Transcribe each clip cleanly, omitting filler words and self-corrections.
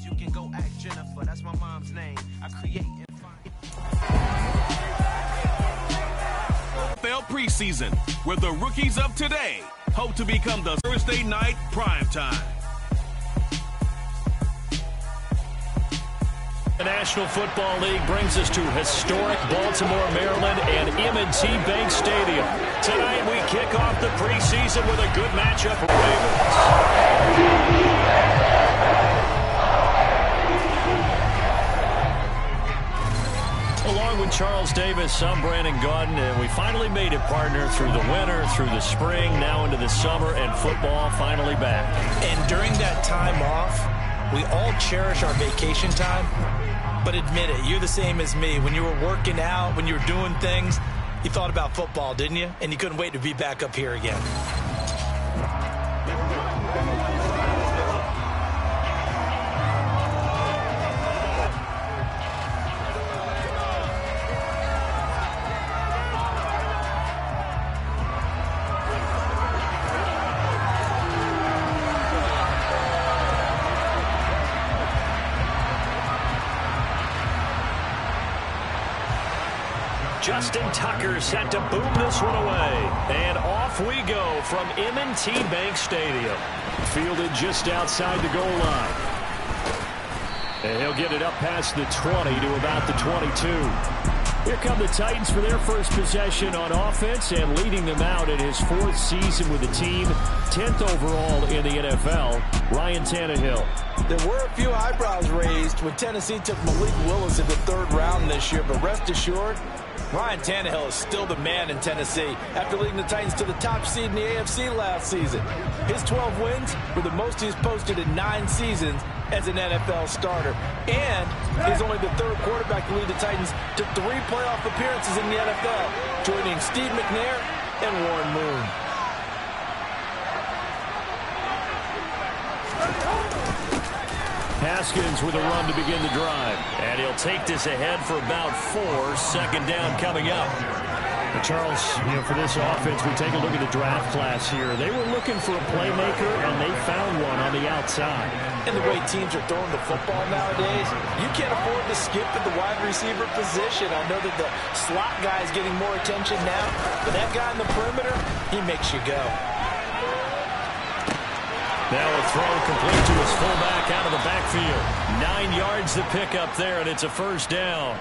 You can go ask Jennifer, that's my mom's name. I create and find. NFL preseason, where the rookies of today hope to become the Thursday night primetime. The National Football League brings us to historic Baltimore, Maryland, and M&T Bank Stadium. Tonight we kick off the preseason with a good matchup for Ravens. Along with Charles Davis, I'm Brandon Gaudin, and we finally made it, partner, through the winter, through the spring, now into the summer, and football finally back. And during that time off, we all cherish our vacation time. But admit it, you're the same as me. When you were working out, when you were doing things, you thought about football, didn't you? And you couldn't wait to be back up here again. Justin Tucker set to boom this one away. And off we go from M&T Bank Stadium. Fielded just outside the goal line. And he'll get it up past the 20 to about the 22. Here come the Titans for their first possession on offense, and leading them out in his 4th season with the team, 10th overall in the NFL, Ryan Tannehill. There were a few eyebrows raised when Tennessee took Malik Willis in the 3rd round this year, but rest assured, Ryan Tannehill is still the man in Tennessee after leading the Titans to the top seed in the AFC last season. His 12 wins were the most he's posted in 9 seasons as an NFL starter. And he's only the 3rd quarterback to lead the Titans to 3 playoff appearances in the NFL, joining Steve McNair and Warren Moon. Haskins with a run to begin the drive. And he'll take this ahead for about 4. 2nd down coming up. Charles, for this offense, we take a look at the draft class here. They were looking for a playmaker, and they found one on the outside. And the way teams are throwing the football nowadays, you can't afford to skip at the wide receiver position. I know that the slot guy is getting more attention now, but that guy in the perimeter, he makes you go. Now a throw complete to his fullback out of the backfield. 9 yards to pick up there, and it's a 1st down.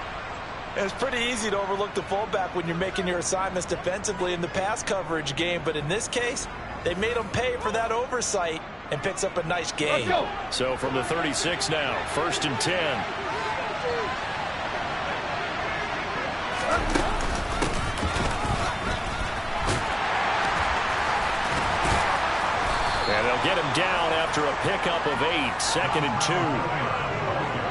It's pretty easy to overlook the fullback when you're making your assignments defensively in the pass coverage game, but in this case, they made him pay for that oversight and picks up a nice gain. So from the 36 now, 1st and 10. And they'll get him down after a pickup of 8, 2nd and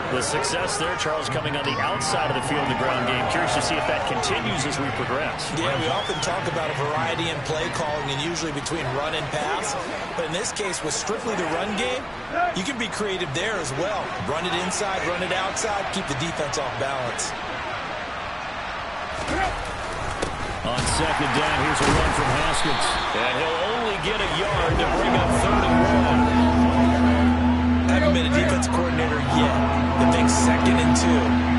2. The success there, Charles, coming on the outside of the field in the ground game. Curious to see if that continues as we progress. Yeah, we often talk about a variety in play calling and usually between run and pass. But in this case, with strictly the run game, you can be creative there as well. Run it inside, run it outside, keep the defense off balance. On 2nd down, here's a run from Haskins. And he'll only get a yard to bring up 3rd and 1. Haven't been a defense coordinator yet. The big 2nd and 2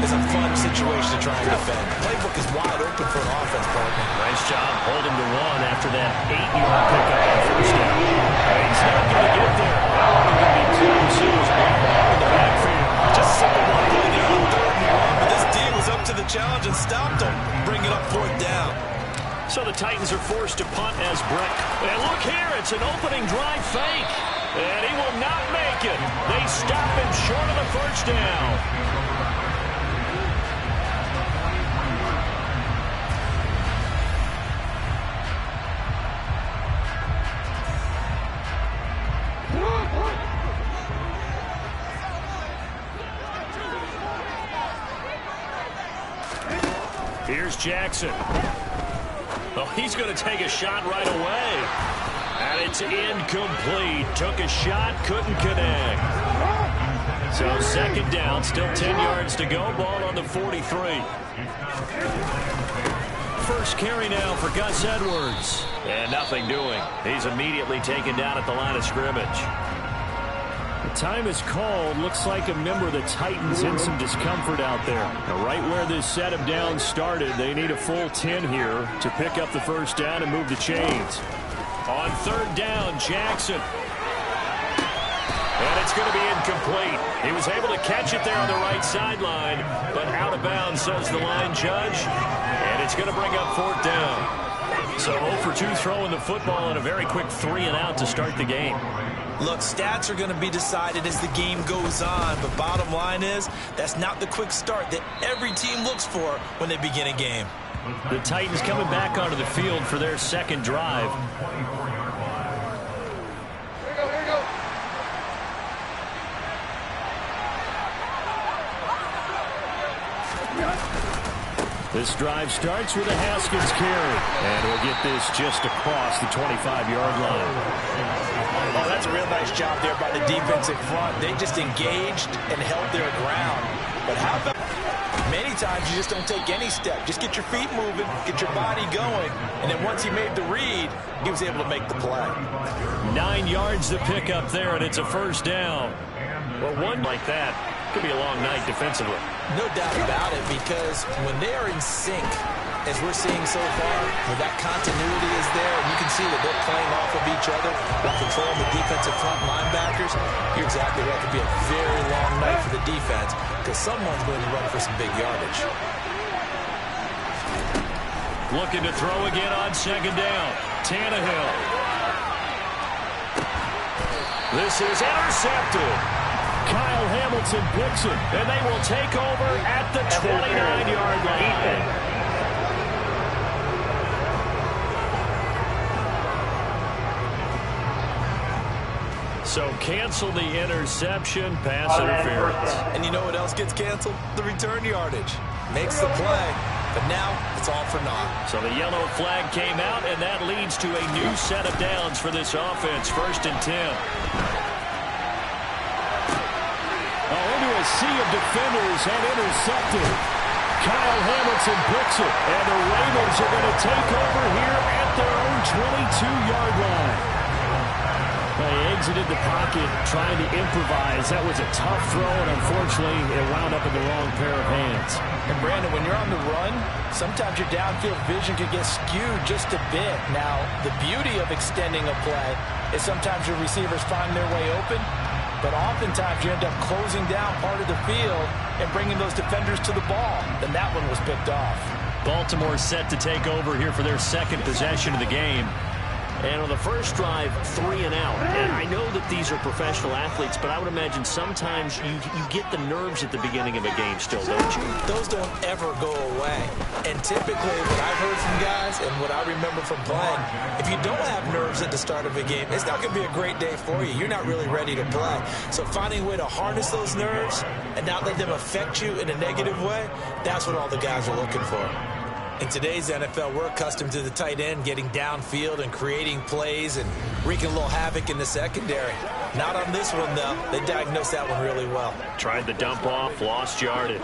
is a fun situation to try and defend. The playbook is wide open for an offense partner. Nice job holding to 1 after that 8-yard pickup on 1st down. He's not going to get there. Going to be close. He was in the backfield. Just simple one play there on 3rd and 1, but this D was up to the challenge and stopped him, bringing up 4th down. So the Titans are forced to punt as Brett. And look here, it's an opening drive fake. And he will not make it. They stop him short of the 1st down. Here's Jackson. Oh, he's going to take a shot right away. And it's incomplete. Took a shot, couldn't connect. So 2nd down, still 10 yards to go. Ball on the 43. First carry now for Gus Edwards. And nothing doing. He's immediately taken down at the line of scrimmage. Time is called. Looks like a member of the Titans in some discomfort out there. Now, right where this set of downs started, they need a full 10 here to pick up the first down and move the chains. On third down, Jackson. And it's going to be incomplete. He was able to catch it there on the right sideline, but out of bounds, says the line judge. And it's going to bring up fourth down. So 0 for 2 throwing the football and a very quick 3 and out to start the game. Look, stats are going to be decided as the game goes on, but bottom line is that's not the quick start that every team looks for when they begin a game. The Titans coming back onto the field for their second drive. This drive starts with a Haskins carry, and we'll get this just across the 25-yard line. Oh, that's a real nice job there by the defensive front. They just engaged and held their ground. But how about many times you just don't take any step. Just get your feet moving, get your body going, and then once he made the read, he was able to make the play. 9 yards to pick up there, and it's a first down. Well, one like that could be a long night defensively. No doubt about it, because when they are in sync, as we're seeing so far, where that continuity is there, and you can see that they're playing off of each other while controlling the defensive front linebackers, you're exactly right. It could be a very long night for the defense, because someone's going to run for some big yardage. Looking to throw again on second down. Tannehill. This is intercepted. Kyle Hamilton picks it, and they will take over at the 29-yard line. So cancel the interception, pass interference. And you know what else gets canceled? The return yardage. Makes the play, but now it's all for naught. So the yellow flag came out, and that leads to a new set of downs for this offense. 1st and 10. Into a sea of defenders and intercepted. Kyle Hamilton picks it, and the Ravens are going to take over here at their own 22-yard line. They exited the pocket trying to improvise. That was a tough throw, and unfortunately, it wound up in the wrong pair of hands. And Brandon, when you're on the run, sometimes your downfield vision can get skewed just a bit. Now, the beauty of extending a play is sometimes your receivers find their way open, but oftentimes you end up closing down part of the field and bringing those defenders to the ball. And that one was picked off. Baltimore set to take over here for their second possession of the game. And on the first drive, 3 and out. And I know that these are professional athletes, but I would imagine sometimes you get the nerves at the beginning of a game still, don't you? Those don't ever go away. And typically what I've heard from guys and what I remember from playing, if you don't have nerves at the start of a game, it's not going to be a great day for you. You're not really ready to play. So finding a way to harness those nerves and not let them affect you in a negative way, that's what all the guys are looking for. In today's NFL, we're accustomed to the tight end getting downfield and creating plays and wreaking a little havoc in the secondary. Not on this one, though. They diagnosed that one really well. Tried the dump off, lost yardage.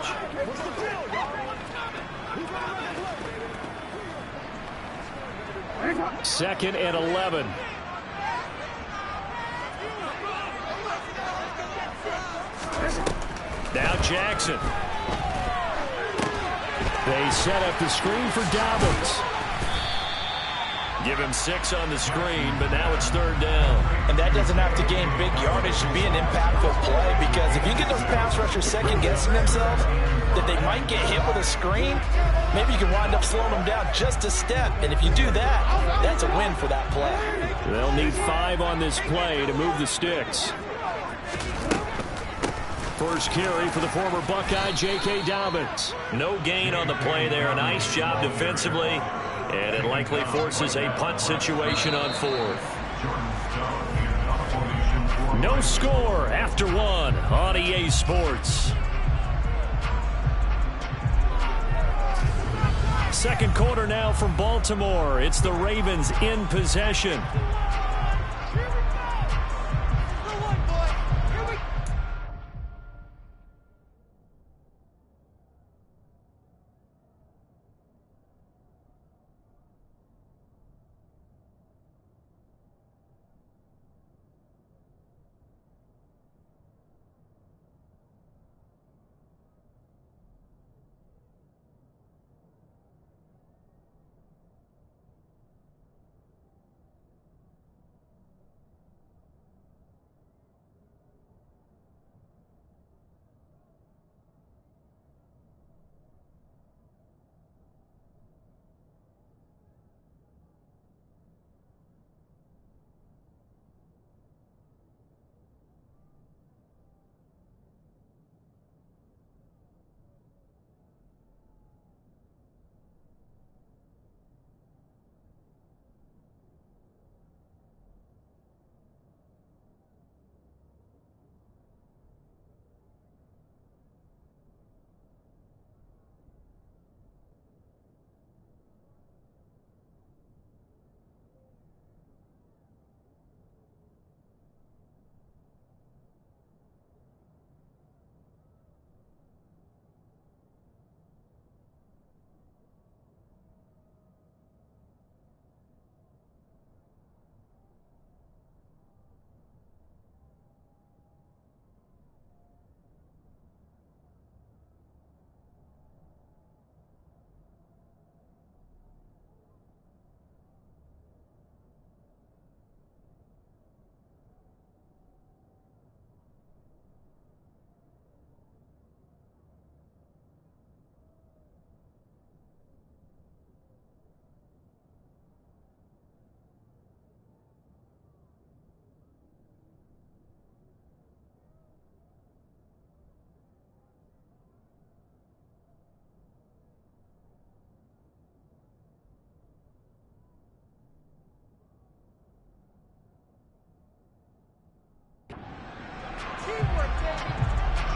Second and 11. Now Jackson. They set up the screen for Dobbins. Give him 6 on the screen, but now it's 3rd down. And that doesn't have to gain big yardage to be an impactful play, because if you get those pass rushers second-guessing themselves that they might get hit with a screen, maybe you can wind up slowing them down just a step. And if you do that, that's a win for that play. They'll need 5 on this play to move the sticks. First carry for the former Buckeye, J.K. Dobbins. No gain on the play there. A nice job defensively, and it likely forces a punt situation on 4th. No score after 1 on EA Sports. Second quarter now from Baltimore. It's the Ravens in possession.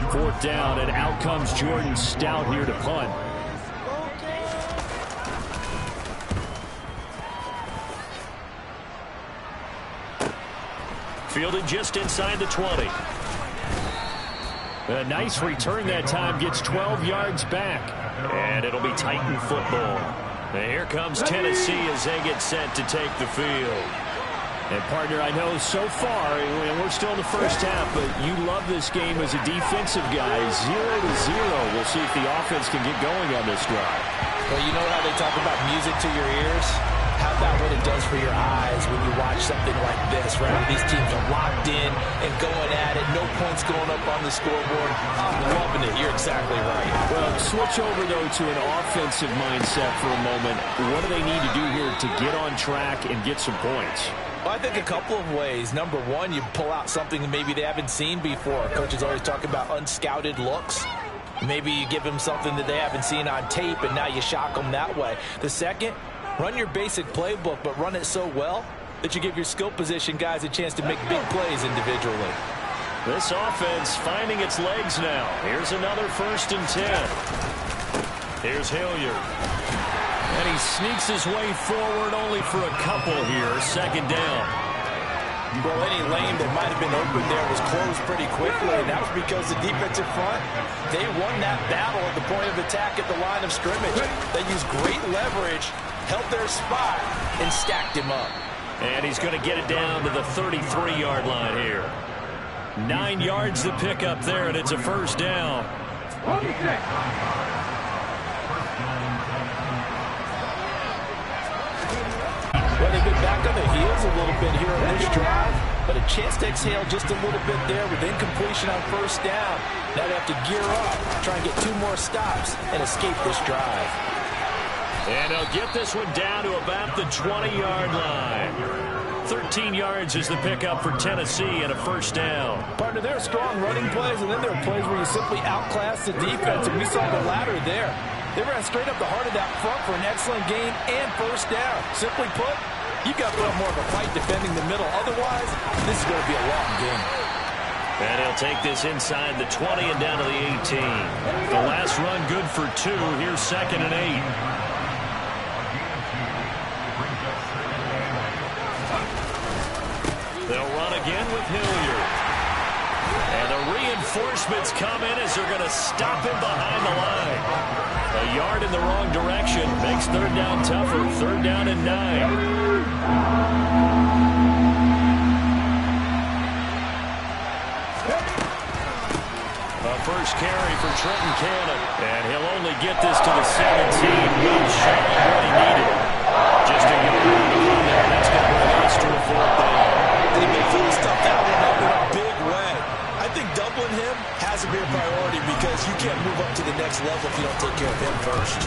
4th down, and out comes Jordan Stout here to punt. Fielded just inside the 20. A nice return that time, gets 12 yards back. And it'll be Titan football. And here comes Tennessee as they get set to take the field. And, partner, I know so far, and we're still in the first half, but you love this game as a defensive guy. 0-0. We'll see if the offense can get going on this drive. Well, you know how they talk about music to your ears? How about what it does for your eyes when you watch something like this, right? These teams are locked in and going at it. No points going up on the scoreboard. I'm loving it. You're exactly right. Well, switch over, though, to an offensive mindset for a moment. What do they need to do here to get on track and get some points? Well, I think a couple of ways. Number one, you pull out something that maybe they haven't seen before. Coaches always talk about unscouted looks. Maybe you give them something that they haven't seen on tape, and now you shock them that way. The second, run your basic playbook, but run it so well that you give your skill position guys a chance to make big plays individually. This offense finding its legs now. Here's another 1st and 10. Here's Hilliard. And he sneaks his way forward only for a couple here. 2nd down. Well, any lane that might have been open there was closed pretty quickly, and that was because the defensive front, they won that battle at the point of attack at the line of scrimmage. They used great leverage, held their spot, and stacked him up. And he's going to get it down to the 33-yard line here. 9 yards to pick up there, and it's a 1st down. Well, they've been back on their heels a little bit here on this drive, but a chance to exhale just a little bit there with incompletion on 1st down. Now they have to gear up, try and get 2 more stops, and escape this drive. And they'll get this one down to about the 20-yard line. 13 yards is the pickup for Tennessee and a 1st down. Partner, there are strong running plays, and then there are plays where you simply outclass the defense, and we saw the latter there. They ran straight up the heart of that front for an excellent gain and 1st down. Simply put, you've got to put up more of a fight defending the middle. Otherwise, this is going to be a long game. And he'll take this inside the 20 and down to the 18. The last run good for 2. Here's 2nd and 8. They'll run again with Hilliard. And the reinforcements come in as they're going to stop him behind the line. A yard in the wrong direction makes 3rd down tougher. 3rd down and 9. First carry for Trenton Cannon. And he'll only get this to the 17. Well short of what he needed. Just a yard on the run there. That's going to bring us to a 4th down. And he may feel stuffed out in a big way. I think doubling him has to be a priority because you can't move up to the next level if you don't take care of him first.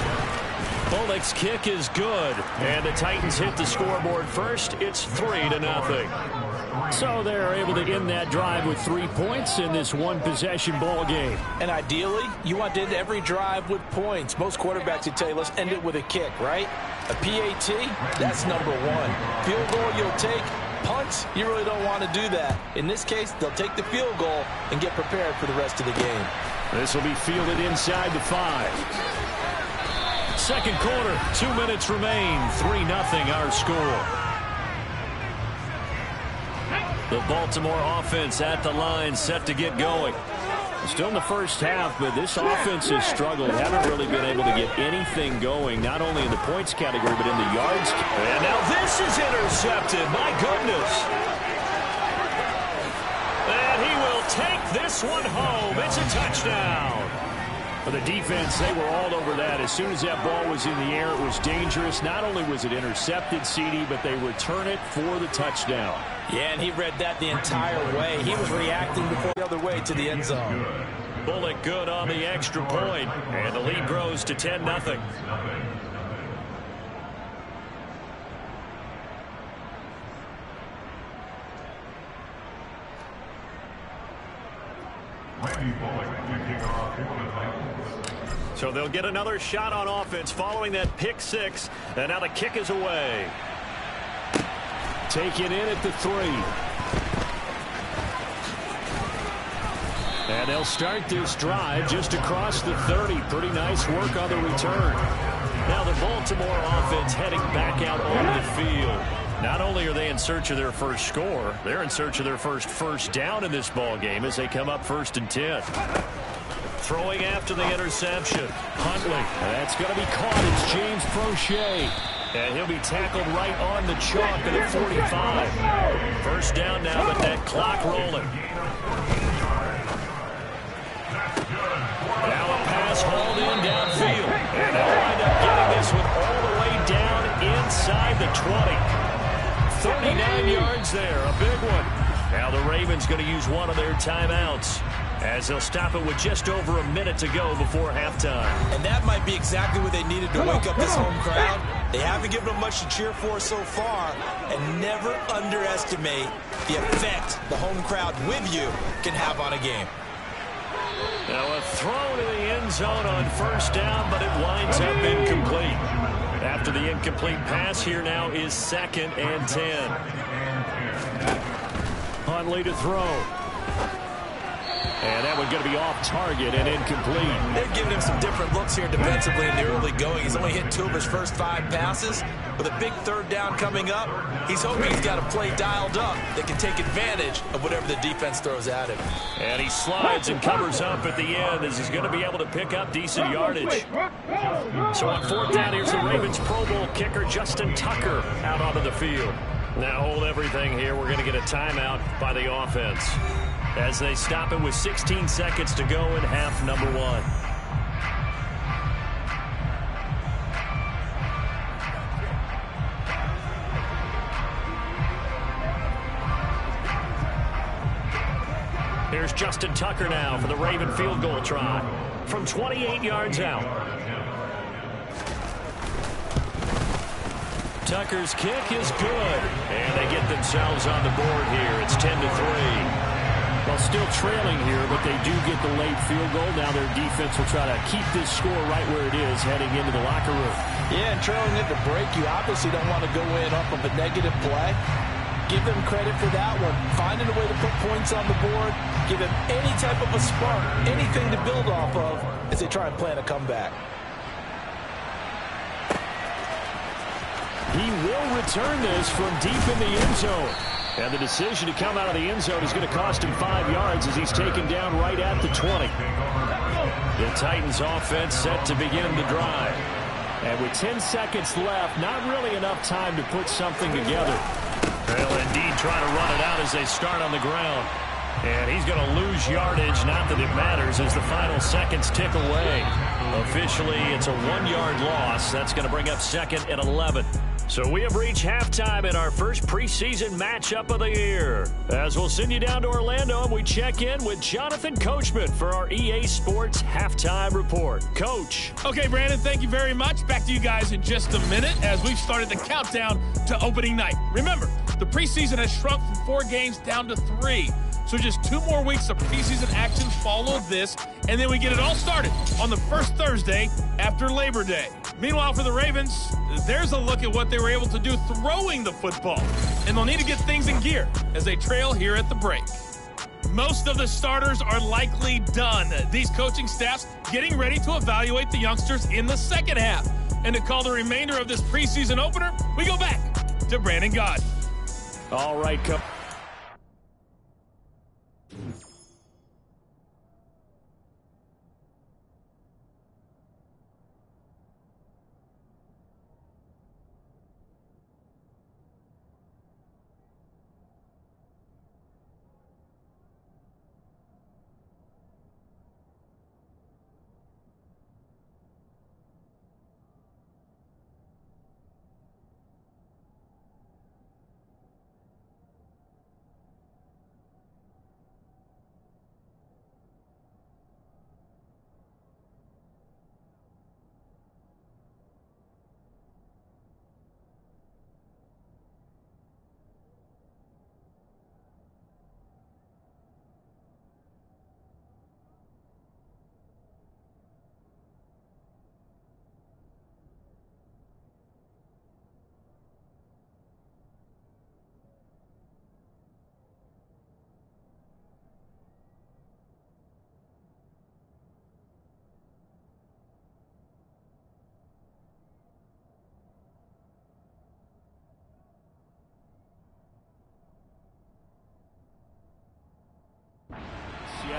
Bullock's kick is good. And the Titans hit the scoreboard first. It's 3-0. So they're able to end that drive with 3 points in this one-possession ball game. And ideally, you want to end every drive with points. Most quarterbacks would tell you, let's end it with a kick, right? A PAT, that's number 1. Field goal you'll take. Punts, you really don't want to do that. In this case, they'll take the field goal and get prepared for the rest of the game. This will be fielded inside the 5. 2nd quarter, 2 minutes remain. 3-0 our score. The Baltimore offense at the line, set to get going. Still in the first half, but this offense has struggled. Haven't really been able to get anything going, not only in the points category, but in the yards. And now this is intercepted. My goodness. And he will take this one home. It's a touchdown. For the defense, they were all over that. As soon as that ball was in the air, it was dangerous. Not only was it intercepted, CD, but they return it for the touchdown. Yeah, and he read that the entire way. He was reacting before the other way to the end zone. Bullock good on the extra point, and the lead grows to 10-0. So they'll get another shot on offense following that pick 6, and now the kick is away. Taken in at the 3. And they'll start this drive just across the 30. Pretty nice work on the return. Now the Baltimore offense heading back out on the field. Not only are they in search of their first score, they're in search of their first down in this ball game as they come up 1st and 10. Throwing after the interception. Huntley. That's going to be caught. It's James Prochet. And he'll be tackled right on the chalk at the 45. First down now, but that clock rolling. Now a pass hauled in downfield. And they'll wind up getting this one all the way down inside the 20. 39 yards there, a big one. Now the Ravens going to use one of their timeouts as they'll stop it with just over a minute to go before halftime. And that might be exactly what they needed to wake up this home crowd. They haven't given them much to cheer for so far, and never underestimate the effect the home crowd with you can have on a game. Now a throw to the end zone on first down, but it winds up incomplete. After the incomplete pass, here now is 2nd and 10. Huntley to throw. And that one going to be off target and incomplete. They're giving him some different looks here defensively in the early going. He's only hit 2 of his first 5 passes. With a big 3rd down coming up, he's hoping he's got a play dialed up that can take advantage of whatever the defense throws at him. And he slides and covers up at the end as he's going to be able to pick up decent yardage. So on 4th down, here's the Ravens Pro Bowl kicker Justin Tucker out onto the field. Now hold everything here. We're going to get a timeout by the offense as they stop it with 16 seconds to go in half number 1. Here's Justin Tucker now for the Raven field goal try from 28 yards out. Tucker's kick is good, and they get themselves on the board here. It's 10-3. Well, still trailing here, but they do get the late field goal. Now their defense will try to keep this score right where it is heading into the locker room. Yeah, and trailing at the break, you obviously don't want to go in off of a negative play. Give them credit for that one. Finding a way to put points on the board. Give them any type of a spark, anything to build off of as they try and plan a comeback. He will return this from deep in the end zone. And the decision to come out of the end zone is going to cost him 5 yards as he's taken down right at the 20. The Titans offense set to begin the drive. And with 10 seconds left, not really enough time to put something together. They'll indeed try to run it out as they start on the ground. And he's going to lose yardage, not that it matters, as the final seconds tick away. Officially, it's a 1-yard loss. That's going to bring up 2nd and 11. So we have reached halftime in our first preseason matchup of the year. As we'll send you down to Orlando, and we check in with Jonathan Coachman for our EA Sports Halftime Report. Coach. Okay, Brandon, thank you very much. Back to you guys in just a minute as we've started the countdown to opening night. Remember, the preseason has shrunk from 4 games down to 3. So just 2 more weeks of preseason action follow this, and then we get it all started on the first Thursday after Labor Day. Meanwhile, for the Ravens, there's a look at what they were able to do throwing the football, and they'll need to get things in gear as they trail here at the break. Most of the starters are likely done. These coaching staffs getting ready to evaluate the youngsters in the second half. And to call the remainder of this preseason opener, we go back to Brandon God. All right, Coach.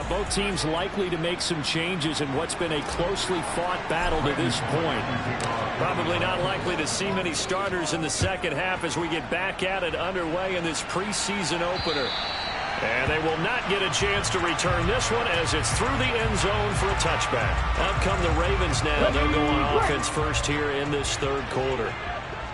Yeah, both teams likely to make some changes in what's been a closely fought battle to this point. Probably not likely to see many starters in the second half as we get back at it underway in this preseason opener. And they will not get a chance to return this one as it's through the end zone for a touchback. Up come the Ravens now. They'll go on offense first here in this third quarter.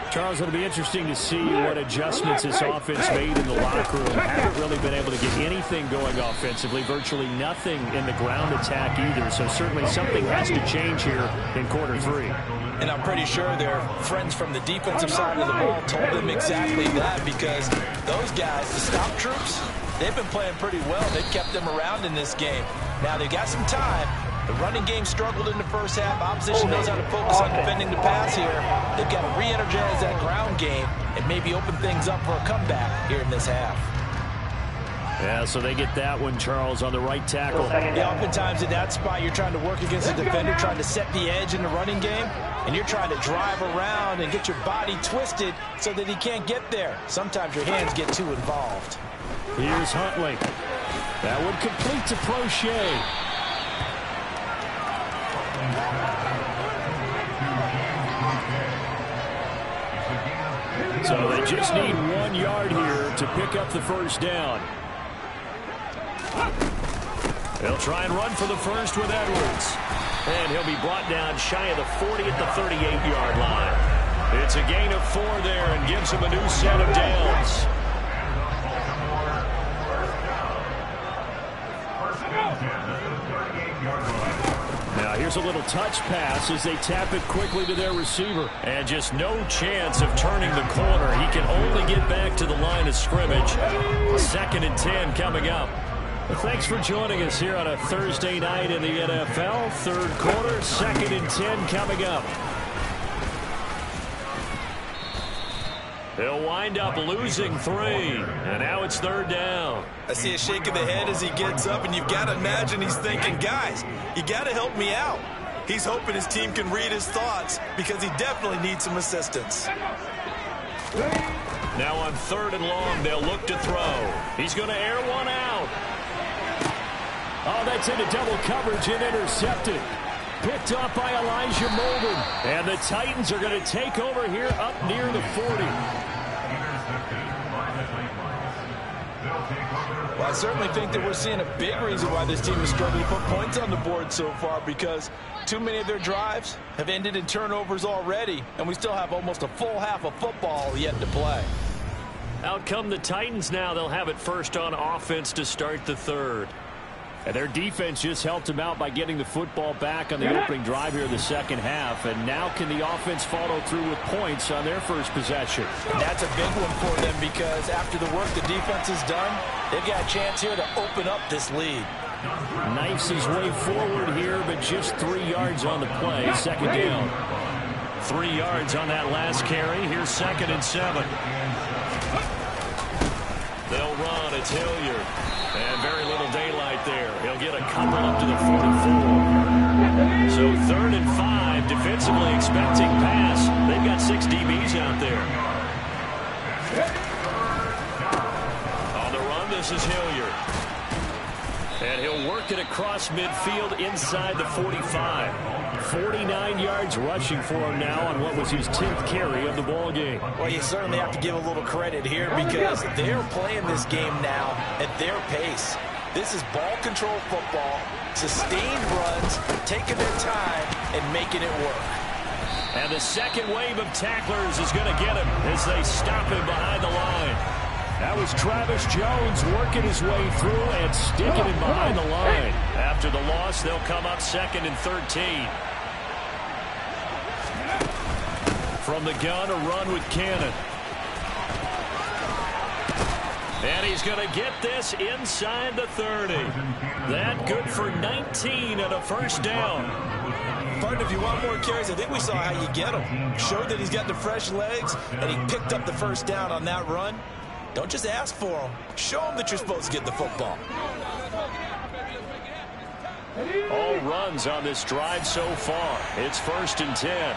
Charles, it'll be interesting to see what adjustments this offense made in the locker room. Haven't really been able to get anything going offensively, virtually nothing in the ground attack either. So certainly something has to change here in quarter three. And I'm pretty sure their friends from the defensive side of the ball told them exactly that, because those guys, the stop troops, they've been playing pretty well. They've kept them around in this game. Now they got some time. The running game struggled in the first half. Opposition knows how to focus on defending the pass here. They've got to re-energize that ground game and maybe open things up for a comeback here in this half. Yeah, so they get that one, Charles, on the right tackle. Yeah, oftentimes in that spot, you're trying to work against the defender, trying to set the edge in the running game, and you're trying to drive around and get your body twisted so that he can't get there. Sometimes your hands get too involved. Here's Huntley. That would complete to Prochet. So they just need 1 yard here to pick up the first down. They'll try and run for the first with Edwards. And he'll be brought down shy of the 40 at the 38-yard line. It's a gain of 4 there and gives him a new set of downs. Now here's a little touch pass as they tap it quickly to their receiver. And just no chance of turning the corner. He can only get back to the line of scrimmage. 2nd and 10 coming up. Well, thanks for joining us here on a Thursday night in the NFL. Third quarter, 2nd and 10 coming up. He'll wind up losing 3, and now it's 3rd down. I see a shake of the head as he gets up, and you've got to imagine he's thinking, guys, you got to help me out. He's hoping his team can read his thoughts because he definitely needs some assistance. Now on 3rd and long, they'll look to throw. He's going to air one out. Oh, that's into double coverage and intercepted. Picked up by Elijah Molden. And the Titans are going to take over here up near the 40. Well, I certainly think that we're seeing a big reason why this team is struggling to put points on the board so far, because too many of their drives have ended in turnovers already, and we still have almost a full half of football yet to play. Out come the Titans now. They'll have it first on offense to start the 3rd. And their defense just helped them out by getting the football back on the opening drive here in the second half. And now can the offense follow through with points on their first possession? And that's a big one for them, because after the work the defense has done, they've got a chance here to open up this lead. Knifes his way forward here, but just 3 yards on the play. 2nd down. 3 yards on that last carry. Here's 2nd and 7. They'll run. It's Hilliard. And very little daylight there. He'll get a couple up to the 44. So 3rd and 5, defensively expecting pass. They've got 6 DBs out there. On the run, this is Hilliard. And he'll work it across midfield inside the 45. 49 yards rushing for him now on what was his 10th carry of the ball game. Well, you certainly have to give a little credit here, because they're playing this game now at their pace. This is ball control football, sustained runs, taking their time and making it work. And the second wave of tacklers is going to get him as they stop him behind the line. That was Travis Jones working his way through and sticking him behind the line. After the loss, they'll come up 2nd and 13. From the gun, a run with Cannon. And he's going to get this inside the 30. That good for 19 and a first down. Partner, if you want more carries, I think we saw how you get him. Showed that he's got the fresh legs, and he picked up the first down on that run. Don't just ask for him. Show him that you're supposed to get the football. All runs on this drive so far. It's 1st and 10.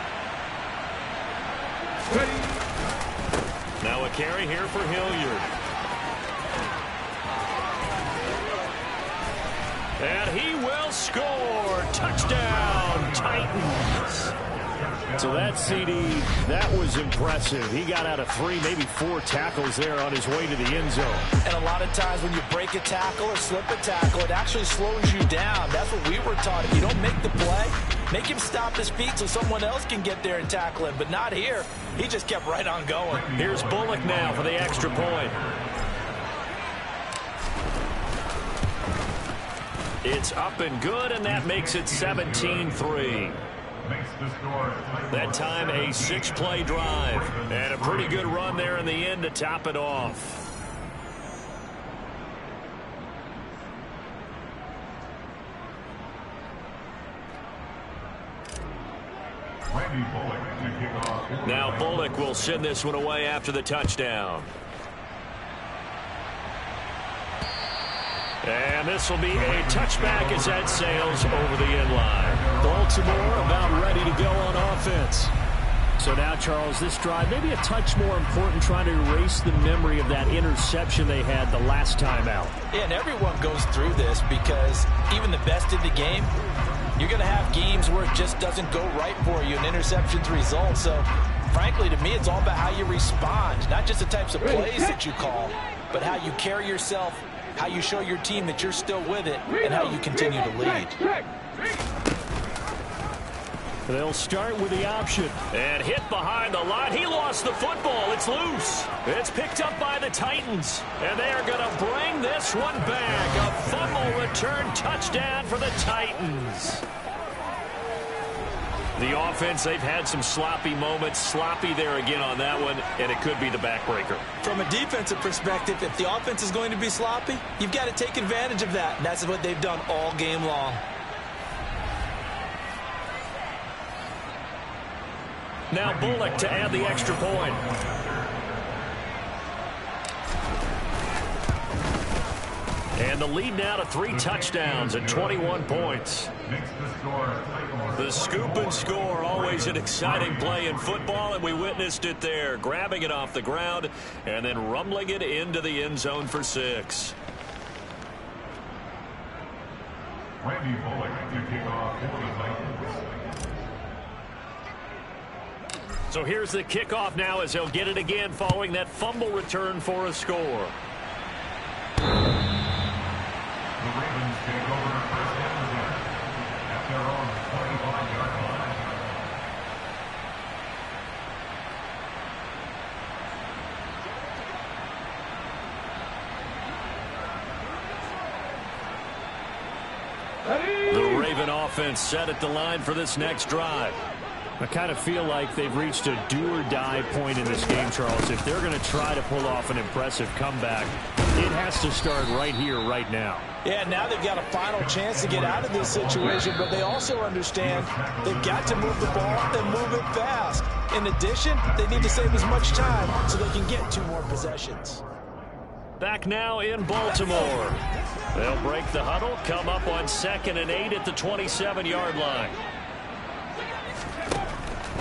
Now a carry here for Hilliard. And he will score. Touchdown, Titans. So that CD, that was impressive. He got out of 3, maybe 4 tackles there on his way to the end zone. And a lot of times when you break a tackle or slip a tackle, it actually slows you down. That's what we were taught. If you don't make the play, make him stop his feet so someone else can get there and tackle him. But not here. He just kept right on going. Here's Bullock now for the extra point. It's up and good, and that makes it 17-3. That time a 6-play drive. And a pretty good run there in the end to top it off. Now Bullock will send this one away after the touchdown. And this will be a touchback as that sails over the end line. Baltimore about ready to go on offense. So now, Charles, this drive maybe a touch more important, trying to erase the memory of that interception they had the last time out. Yeah, and everyone goes through this because even the best in the game, you're going to have games where it just doesn't go right for you and interceptions result. So, frankly, to me, it's all about how you respond, not just the types of plays that you call, but how you carry yourself, how you show your team that you're still with it, and how you continue to lead. They'll start with the option. And hit behind the line. He lost the football. It's loose. It's picked up by the Titans. And they are going to bring this one back. A fumble return touchdown for the Titans. The offense, they've had some sloppy moments. Sloppy there again on that one, and it could be the backbreaker. From a defensive perspective, if the offense is going to be sloppy, you've got to take advantage of that. And that's what they've done all game long. Now Bullock to add the extra point. And the lead now to 3 touchdowns and 21 points. The scoop and score, always an exciting play in football, and we witnessed it there. Grabbing it off the ground and then rumbling it into the end zone for 6. Randy Bullock to kick off for the Titans. So here's the kickoff now as he'll get it again following that fumble return for a score. The Ravens take over first down again at their own 25-yard line. The Raven offense set at the line for this next drive. I kind of feel like they've reached a do-or-die point in this game, Charles. If they're going to try to pull off an impressive comeback, it has to start right here, right now. Yeah, now they've got a final chance to get out of this situation, but they also understand they've got to move the ball and move it fast. In addition, they need to save as much time so they can get 2 more possessions. Back now in Baltimore. They'll break the huddle, come up on 2nd and 8 at the 27-yard line.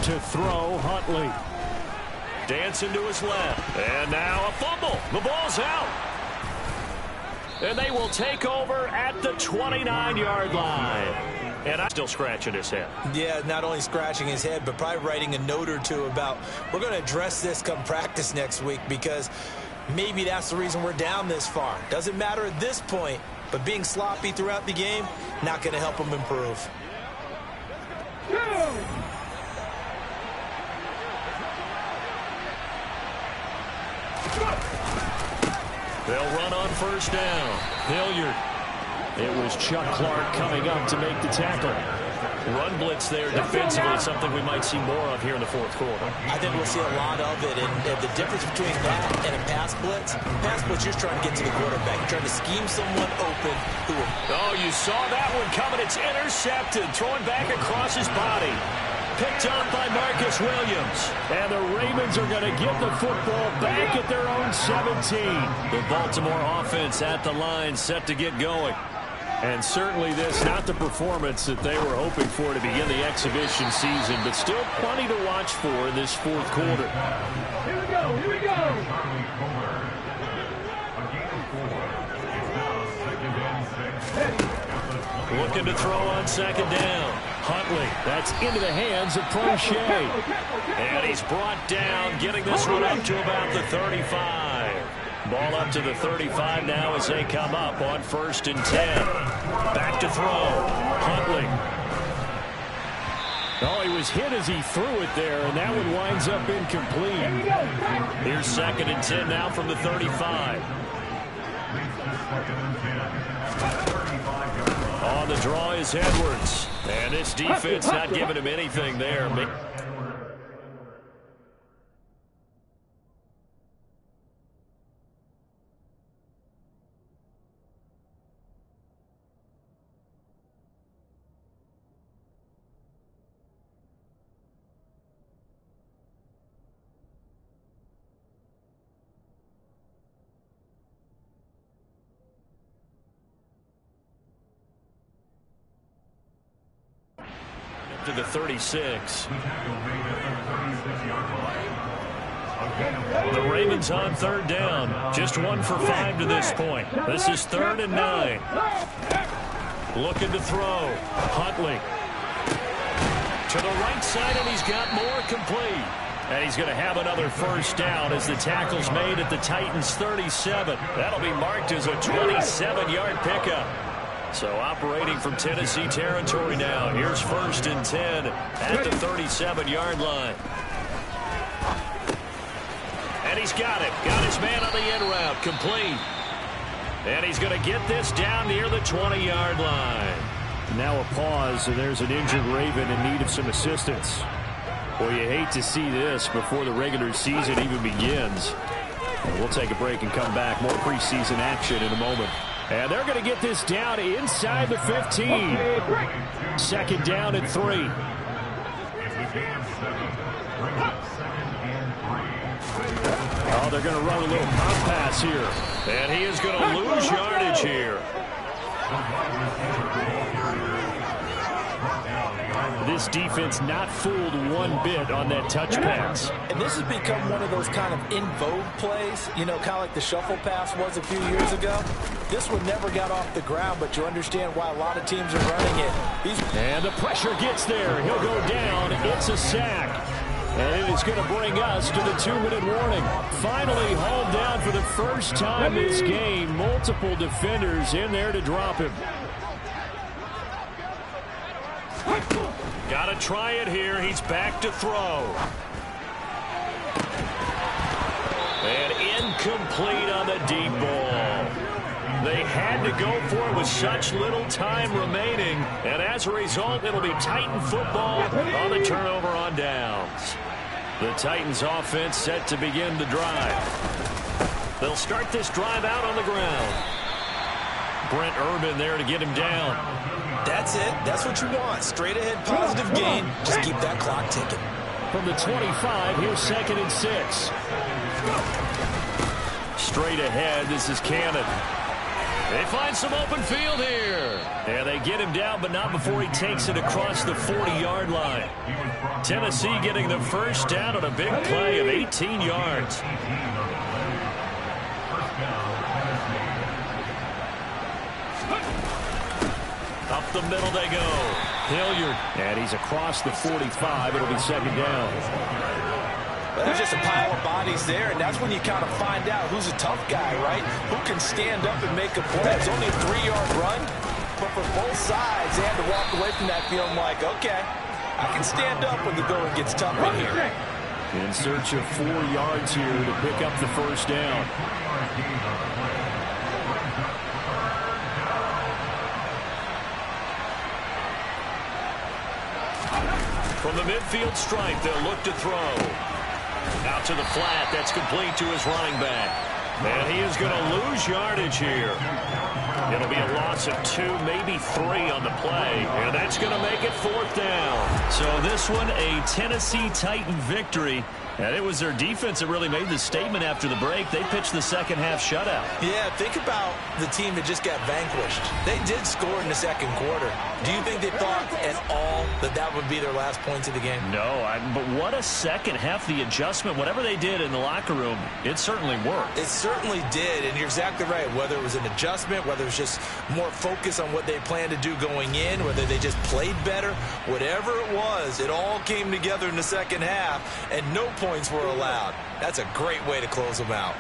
To throw, Huntley. Dancing to his left. And now a fumble. The ball's out. And they will take over at the 29-yard line. And I'm still scratching his head. Yeah, not only scratching his head, but probably writing a note or 2 about we're going to address this come practice next week because maybe that's the reason we're down this far. Doesn't matter at this point, but being sloppy throughout the game, not going to help them improve. They'll run on first down. Hilliard. It was Chuck Clark coming up to make the tackle. Run blitz there defensively, something we might see more of here in the 4th quarter. I think we'll see a lot of it, and the difference between that and a pass blitz, you're trying to get to the quarterback. You're trying to scheme someone open. Oh, you saw that one coming. It's intercepted, throwing back across his body. Picked up by Marcus Williams. And the Ravens are going to get the football back at their own 17. The Baltimore offense at the line, set to get going. And certainly this, not the performance that they were hoping for to begin the exhibition season, but still plenty to watch for in this 4th quarter. Here we go, here we go. Charlie Kohler. A gain of 4. It's now 2nd and 6. Looking to throw on second down. Huntley, that's into the hands of Prochet. And he's brought down, getting this one up to about the 35. Ball up to the 35 now as they come up on 1st and 10. Back to throw. Huntley. Oh, he was hit as he threw it there, and that one winds up incomplete. Here's 2nd and 10 now from the 35. On the draw is Edwards. And this defense not giving him anything there. To the 36. The Ravens on 3rd down. Just 1 for 5 to this point. This is 3rd and 9. Looking to throw. Huntley. To the right side, and he's got more complete. And he's going to have another 1st down as the tackle's made at the Titans' 37. That'll be marked as a 27-yard pickup. So operating from Tennessee territory now. Here's 1st and 10 at the 37-yard line. And he's got it. Got his man on the in route. Complete. And he's going to get this down near the 20-yard line. Now a pause, and there's an injured Raven in need of some assistance. Well, you hate to see this before the regular season even begins. We'll take a break and come back. More preseason action in a moment. And they're going to get this down inside the 15. 2nd down and 3. Oh, they're going to run a little pump pass here. And he is going to lose yardage here. This defense not fooled one bit on that touch pass. And this has become one of those kind of in vogue plays, you know, kind of like the shuffle pass was a few years ago. This one never got off the ground, but you understand why a lot of teams are running it. And the pressure gets there. He'll go down. It's a sack. And it is going to bring us to the 2-minute warning. Finally hauled down for the first time this game. Multiple defenders in there to drop him. Got to try it here. He's back to throw. And incomplete on the deep ball. They had to go for it with such little time remaining. And as a result, it'll be Titan football on the turnover on downs. The Titans offense set to begin the drive. They'll start this drive out on the ground. Brent Urban there to get him down. That's it. That's what you want. Straight ahead, positive gain. Just keep that clock ticking. From the 25, here's 2nd and 6. Straight ahead, this is Cannon. They find some open field here. And they get him down, but not before he takes it across the 40-yard line. Tennessee getting the 1st down on a big play of 18 yards. Up the middle they go. Hilliard. And he's across the 45. It'll be 2nd down. There's just a pile of bodies there, and that's when you kind of find out who's a tough guy, right? Who can stand up and make a play. It's only a 3-yard run, but for both sides, they had to walk away from that feeling like, okay, I can stand up when the going gets tough in here. In search of 4 yards here to pick up the 1st down. From the midfield stripe, they'll look to throw. Out to the flat. That's complete to his running back. And he is going to lose yardage here. It'll be a loss of 2, maybe 3 on the play. And that's going to make it 4th down. So this one, a Tennessee Titan victory. And it was their defense that really made the statement after the break. They pitched the second-half shutout. Yeah, think about the team that just got vanquished. They did score in the second quarter. Do you think they thought at all that that would be their last points of the game? No, but what a second half. The adjustment, whatever they did in the locker room, it certainly worked. It certainly did, and you're exactly right. Whether it was an adjustment, whether it was just more focus on what they planned to do going in, whether they just played better, whatever it was, it all came together in the second half, and no points were allowed. That's a great way to close them out.